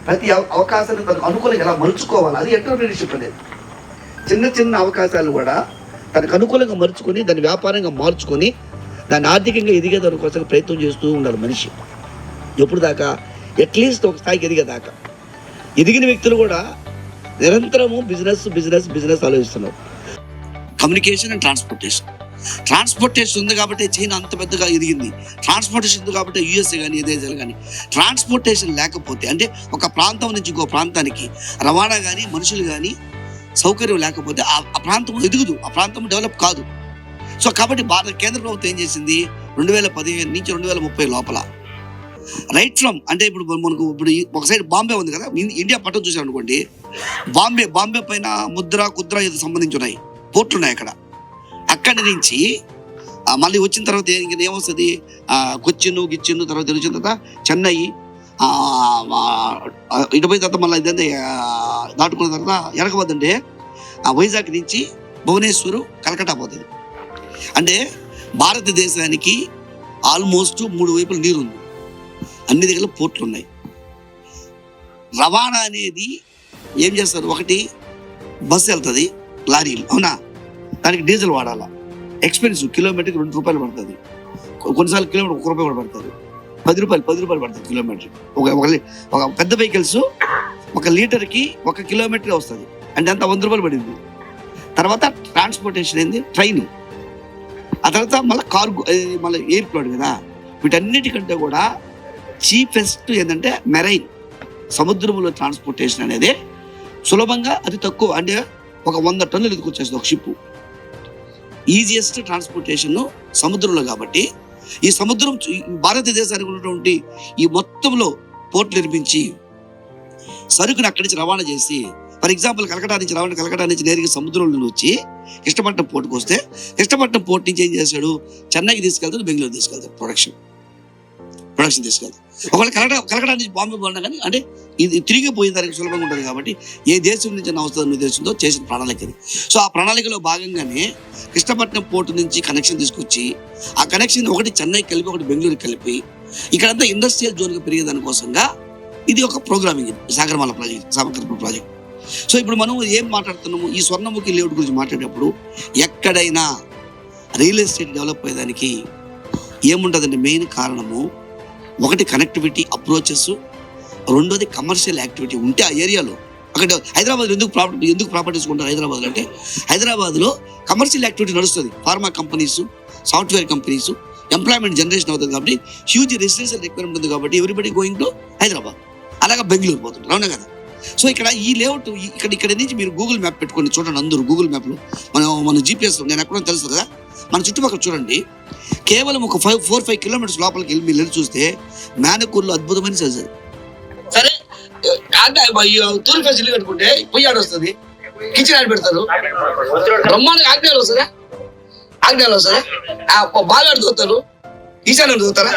ప్రతి అవకాశాన్ని తనకు అనుకూలంగా ఎలా మలుచుకోవాలి, అది ఎంటర్‌ప్రెన్యూర్‌షిప్ అనేది. చిన్న చిన్న అవకాశాలు కూడా తనకు అనుకూలంగా మలుచుకొని దాన్ని వ్యాపారంగా మార్చుకొని దాన్ని ఆర్థికంగా ఎదిగేదాని కోసం ప్రయత్నం చేస్తూ ఉండాలి మనిషి. ఎప్పుడు దాకా? అట్లీస్ట్ ఒక స్థాయికి ఎదిగేదాకా. ఎదిగిన వ్యక్తులు కూడా నిరంతరము బిజినెస్ ఆలోచిస్తున్నారు. కమ్యూనికేషన్ అండ్ ట్రాన్స్పోర్టేషన్ ఉంది కాబట్టి చైనా అంత పెద్దగా ఎదిగింది. ట్రాన్స్పోర్టేషన్ ఉంది కాబట్టి యూఎస్ఏ కానీ ఏ దేశాలు కానీ. ట్రాన్స్పోర్టేషన్ లేకపోతే, అంటే ఒక ప్రాంతం నుంచి ఇంకో ప్రాంతానికి రవాణా కానీ మనుషులు కానీ సౌకర్యం లేకపోతే ఆ ప్రాంతం ఎదుగుదు, ఆ ప్రాంతం డెవలప్ కాదు. సో కాబట్టి కేంద్ర ప్రభుత్వం ఏం చేసింది, 2015 నుంచి 2030 లోపల రైట్ ఫ్రమ్, అంటే ఇప్పుడు మనకు ఇప్పుడు ఒక సైడ్ బాంబే ఉంది కదా, ఇండియా పట్టం చూసాం అనుకోండి, బాంబే పైన కుద్ర ఇది సంబంధించి ఉన్నాయి, పోర్ట్లు ఉన్నాయి అక్కడ. అక్కడి నుంచి మళ్ళీ వచ్చిన తర్వాత ఏమొస్తుంది, కొచ్చిన్ తర్వాత వచ్చిన తర్వాత చెన్నై, ఇటు పోయిన తర్వాత మళ్ళీ ఇదంతా దాటుకున్న తర్వాత వెనకబోద్దంటే వైజాగ్ నుంచి భువనేశ్వర్, కలకట్టా పోతుంది. అంటే భారతదేశానికి ఆల్మోస్ట్ 3 వైపులు నీరు ఉంది, అన్ని దగ్గర పోర్ట్లు ఉన్నాయి. రవాణా అనేది ఏం చేస్తారు, ఒకటి బస్సు వెళ్తుంది, లారీలు, అవునా, దానికి డీజిల్ వాడాలా, ఎక్స్పెన్సివ్, కిలోమీటర్కి 2 రూపాయలు పడుతుంది, కొన్నిసార్లు కిలోమీటర్ 1 రూపాయి కూడా పడుతుంది, 10 రూపాయలు పడుతుంది కిలోమీటర్. ఒక పెద్ద వెహికల్స్ 1 లీటర్కి 1 కిలోమీటర్ వస్తుంది, అంటే అంత 100 రూపాయలు పడింది. తర్వాత ట్రాన్స్పోర్టేషన్ ఏంది, ట్రైన్, ఆ తర్వాత మళ్ళీ కార్గో, మళ్ళీ ఎయిర్పోర్ట్ కదా. వీటన్నిటికంటే కూడా చీపెస్ట్ ఏంటంటే మెరైన్, సముద్రంలో ట్రాన్స్పోర్టేషన్ అనేది సులభంగా అతి తక్కువ, అంటే ఒక 100 టన్నులు ఎదుకొచ్చేస్తుంది ఒక షిప్. ఈజియెస్ట్ ట్రాన్స్పోర్టేషన్ సముద్రంలో కాబట్టి ఈ సముద్రం భారతదేశానికి ఉన్నటువంటి ఈ మొత్తంలో పోర్ట్లు నిర్మించి సరుకుని అక్కడి నుంచి రవాణా చేసి, ఫర్ ఎగ్జాంపుల్ కలకట్టా నుంచి నేరుగా సముద్రంలో వచ్చి కృష్ణపట్నం పోర్టుకు వస్తే, కృష్ణపట్నం పోర్ట్ నుంచి ఏం చేశాడు, చెన్నైకి తీసుకెళ్తాడు, బెంగళూరు తీసుకెళ్తాడు, ప్రొడక్షన్ తీసుకెళ్తాడు. ఒకవేళ కలకట్టా నుంచి బాంబే పోయినా కానీ, అంటే ఇది తిరిగిపోయిన దానికి సులభంగా ఉంటుంది కాబట్టి ఏ దేశం నుంచి వస్తుందన్న ఉద్దేశంతో చేసిన ప్రణాళిక ఇది. సో ఆ ప్రణాళికలో భాగంగానే కృష్ణపట్నం పోర్టు నుంచి కనెక్షన్ తీసుకొచ్చి, ఆ కనెక్షన్ ఒకటి చెన్నైకి కలిపి ఒకటి బెంగళూరుకి కలిపి ఇక్కడంతా ఇండస్ట్రియల్ జోన్గా పెరిగే దానికోసంగా ఇది ఒక ప్రోగ్రామింగ్, ఇది సాగరమాల ప్రాజెక్ట్. సో ఇప్పుడు మనం ఏం మాట్లాడుతున్నాము, ఈ స్వర్ణముఖి లేఅవుట్ గురించి మాట్లాడేటప్పుడు ఎక్కడైనా రియల్ ఎస్టేట్ డెవలప్ అయ్యేదానికి ఏముంటుందంటే మెయిన్ కారణము, ఒకటి కనెక్టివిటీ అప్రోచెస్, రెండోది కమర్షియల్ యాక్టివిటీ ఉంటే ఆ ఏరియాలో. అక్కడ హైదరాబాద్ ఎందుకు ప్రాపర్టీస్ కొంటారు హైదరాబాద్ అంటే, హైదరాబాద్లో కమర్షియల్ యాక్టివిటీ నడుస్తుంది, pharma companies, software companies, employment generation అవుతుంది కాబట్టి హ్యూజ్ రెసిడెన్షియల్ రిక్వైర్మెంట్ ఉంది కాబట్టి ఎవ్రీబడి గోయింగ్ టు హైదరాబాద్, అలాగా బెంగళూరు పోతుంటారు, అవునా కదా. సో ఇక్కడ ఈ లేఅవుట్ ఇక్కడ నుంచి మీరు గూగుల్ మ్యాప్ పెట్టుకోండి, చూడండి. అందరూ గూగుల్ మ్యాప్లో మన జీపీఎస్ నేను ఎక్కడో తెలుసు కదా, మన చుట్టుపక్కల చూడండి, కేవలం ఒక 4-5 కిలోమీటర్స్ లోపలికి వెళ్ళి మీరు చూస్తే మేనకూరులో అద్భుతమైన సైజు. సరే తూర్పు ఫేస్ ఇల్లు కట్టుకుంటే పొయ్యి ఆడ వస్తుంది, కిచెన్ ఆడ పెడతారు, బ్రహ్మాండంగా ఆగ్నేయాలు వస్తుందా, బాగా దోతారు, ఈశాన్యం దోతారా,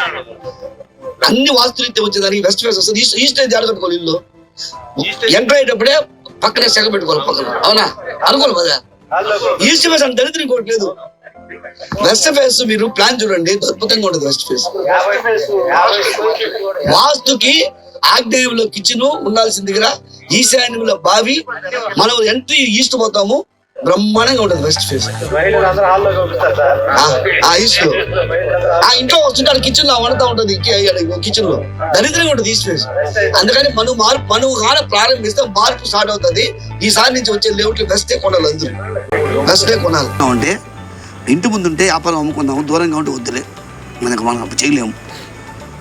అన్ని వాస్తురీత్యం వచ్చేదానికి వెస్ట్ ఫేస్ వస్తుంది. ఈస్ట్ అయితే ఆడ కట్టుకోవాలి, ఇల్లు ఎంటర్ అయ్యేటప్పుడే పక్కనే సెగ పెట్టుకోవాలి పక్కన, అవునా, అనుకోవాలి కదా. ఈస్ట్ ఫేస్ అంటే దరిద్రం ఇంకోటి లేదు. వెస్ట్ ఫేస్ మీరు ప్లాన్ చూడండి, అద్భుతంగా ఉంటుంది వెస్ట్ ఫేస్. వాస్తుకి ఆగ్నేయంలో కిచెన్ ఉండాల్సిన దగ్గర ఈశాన్యంలో బావి, మనం ఎంట్రీ ఈస్ట్ పోతాము, బ్రహ్మాండంగా ఉంటుంది వెస్ట్ ఫేస్. ఈస్ట్ లో ఇంట్లో వస్తుంటే కిచెన్ లో వండుతా ఉంటుంది, కిచెన్ లో దరిద్రంగా ఉంటుంది ఈస్ట్ ఫేస్. అందుకని మనం కాడ ప్రారంభిస్తే మార్పు స్టార్ట్ అవుతుంది. ఈసారి నుంచి వచ్చే లేఅవుట్లు వెస్టే కొనాలి, అందరూ వెస్టే కొనాలి. అంటే ఇంటి ముందు ఉంటే వ్యాపారం అమ్ముకుందాము, దూరంగా ఉంటే వద్దులే, మనం చేయలేము.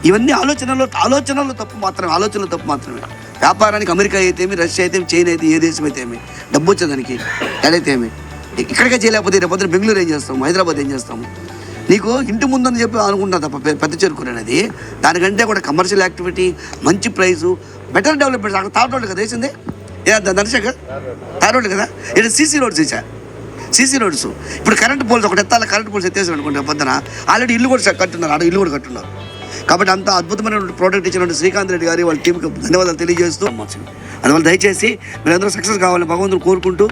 ఇవన్నీ ఆలోచనలు తప్పు మాత్రమే. వ్యాపారానికి అమెరికా అయితేమి, రష్యా అయితే, చైనా అయితే, ఏ దేశం అయితే ఏమి, డబ్బు వచ్చేదానికి ఎడైతే ఏమి, ఇక్కడికే చేయలేకపోతే రేపు బెంగళూరు ఏం చేస్తాము, హైదరాబాద్ ఏం చేస్తాము. నీకు ఇంటి ముందని చెప్పి అనుకుంటున్నా తప్ప పెద్ద చెరుకు అనేది, దానికంటే కూడా కమర్షియల్ యాక్టివిటీ, మంచి ప్రైజు, బెటర్ డెవలప్మెంట్. అక్కడ తార్ రోడ్లు కదా వేసింది, దర్శక తార్ రోడ్లు కదా, ఇక్కడ సీసీ రోడ్స్. ఇప్పుడు కరెంట్ పోల్స్ ఒకటి ఎత్తాలి, కరెంట్ పోల్స్ ఎత్తేసారు అనుకుంటే పొద్దున ఆల్రెడీ ఇల్లు కూడా కట్టున్నారు. కాబట్టి అంత అద్భుతమైన ప్రోడక్ట్ ఇచ్చినటువంటి శ్రీకాంత్ రెడ్డి గారి వాళ్ళ టీంకి ధన్యవాదాలు తెలియజేస్తూ, అందువల్ల దయచేసి మీరందరూ సక్సెస్ కావాలని భగవంతుని కోరుకుంటూ